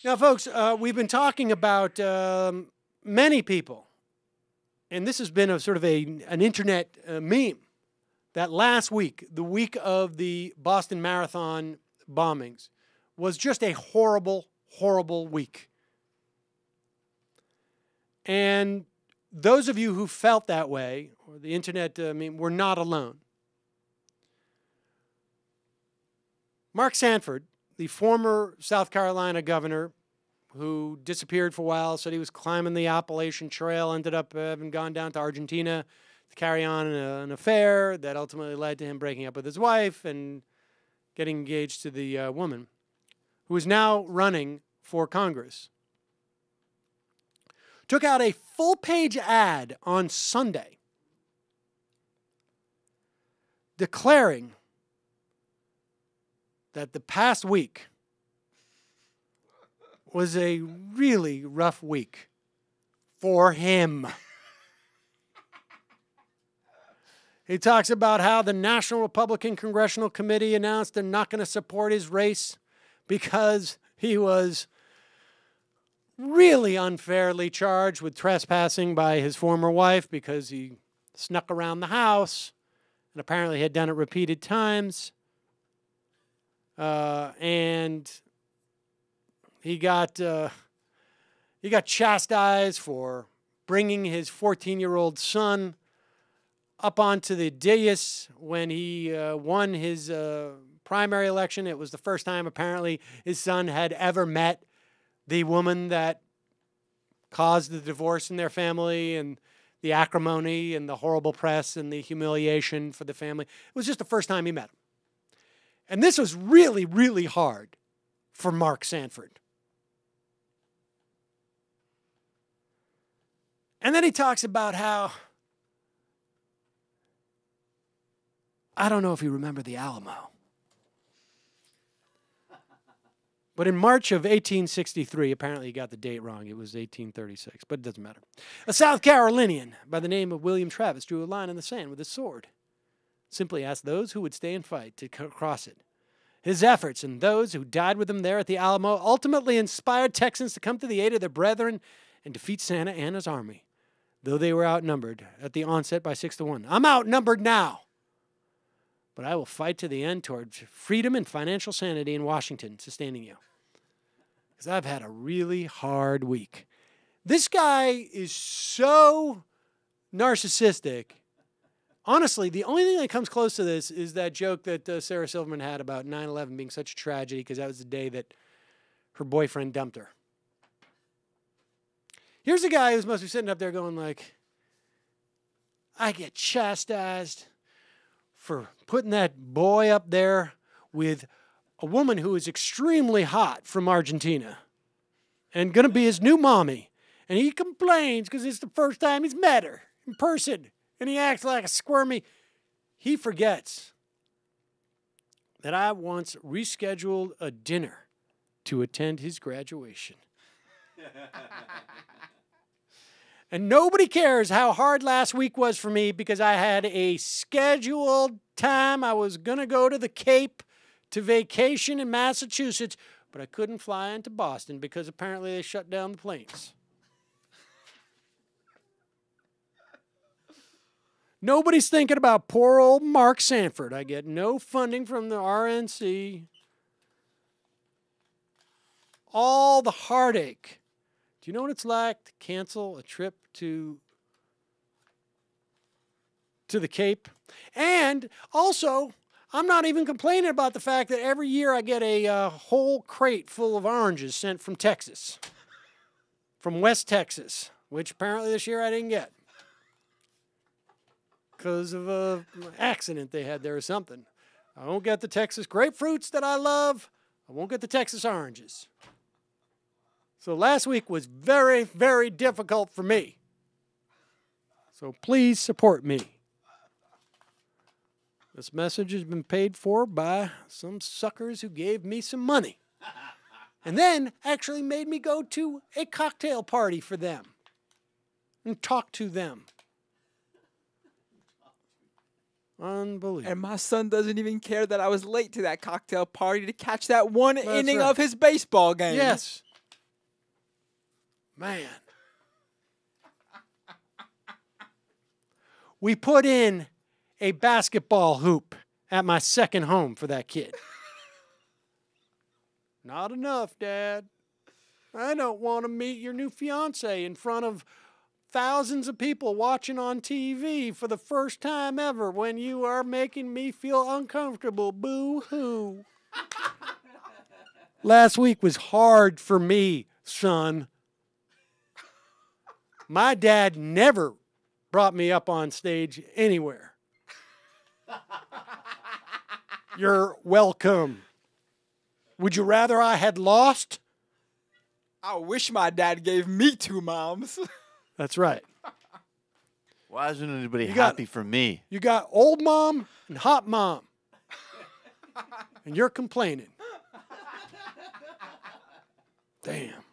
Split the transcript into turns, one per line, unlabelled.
Now, folks, we've been talking about many people, and this has been a sort of an internet meme, that last week, the week of the Boston Marathon bombings, was just a horrible, horrible week. And those of you who felt that way, or the internet meme, were not alone. Mark Sanford, the former South Carolina governor who disappeared for a while, said he was climbing the Appalachian Trail, ended up having gone down to Argentina to carry on an affair that ultimately led to him breaking up with his wife and getting engaged to the woman, who is now running for Congress, took out a full-page ad on Sunday declaring that the past week was a really rough week for him. He talks about how the National Republican Congressional Committee announced they're not going to support his race because he was really unfairly charged with trespassing by his former wife because he snuck around the house and apparently had done it repeated times. And he got chastised for bringing his 14-year-old son up onto the dais when he won his primary election. It was the first time, apparently, his son had ever met the woman that caused the divorce in their family and the acrimony and the horrible press and the humiliation for the family. It was just the first time he met him. And this was really, really hard for Mark Sanford. And then he talks about how, I don't know if you remember the Alamo, but in March of 1863, apparently he got the date wrong. It was 1836, but it doesn't matter. A South Carolinian by the name of William Travis drew a line in the sand with his sword. Simply asked those who would stay and fight to cross it. His efforts and those who died with him there at the Alamo ultimately inspired Texans to come to the aid of their brethren and defeat Santa Anna's army, though they were outnumbered at the onset by 6-1. I'm outnumbered now, but I will fight to the end toward freedom and financial sanity in Washington, sustaining you. Because I've had a really hard week. This guy is so narcissistic. Honestly, the only thing that comes close to this is that joke that Sarah Silverman had about 9/11 being such a tragedy because that was the day that her boyfriend dumped her. Here's a guy who's supposed to be sitting up there going like, I get chastised for putting that boy up there with a woman who is extremely hot from Argentina and going to be his new mommy. And he complains because it's the first time he's met her in person. And he acts like a squirmy. He forgets that I once rescheduled a dinner to attend his graduation. And nobody cares how hard last week was for me because I had a scheduled time. I was going to go to the Cape to vacation in Massachusetts, but I couldn't fly into Boston because apparently they shut down the planes. Nobody's thinking about poor old Mark Sanford. I get no funding from the RNC. All the heartache. Do you know what it's like to cancel a trip to the Cape? And also, I'm not even complaining about the fact that every year I get a whole crate full of oranges sent from Texas, from West Texas, which apparently this year I didn't get because of an accident they had there or something. I won't get the Texas grapefruits that I love. I won't get the Texas oranges. So last week was very, very difficult for me. So please support me. This message has been paid for by some suckers who gave me some money. And then actually made me go to a cocktail party for them and talk to them. Unbelievable.
And my son doesn't even care that I was late to that cocktail party to catch that one inning
right.
of his baseball game.
Yes. Man. We put in a basketball hoop at my second home for that kid. Not enough, Dad. I don't want to meet your new fiance in front of thousands of people watching on TV for the first time ever when you are making me feel uncomfortable. Boo-hoo. Last week was hard for me, son. My dad never brought me up on stage anywhere. You're welcome. Would you rather I had lost?
I wish my dad gave me 2 moms.
That's right.
Why isn't anybody happy for me?
You got old mom and hot mom. And you're complaining. Damn.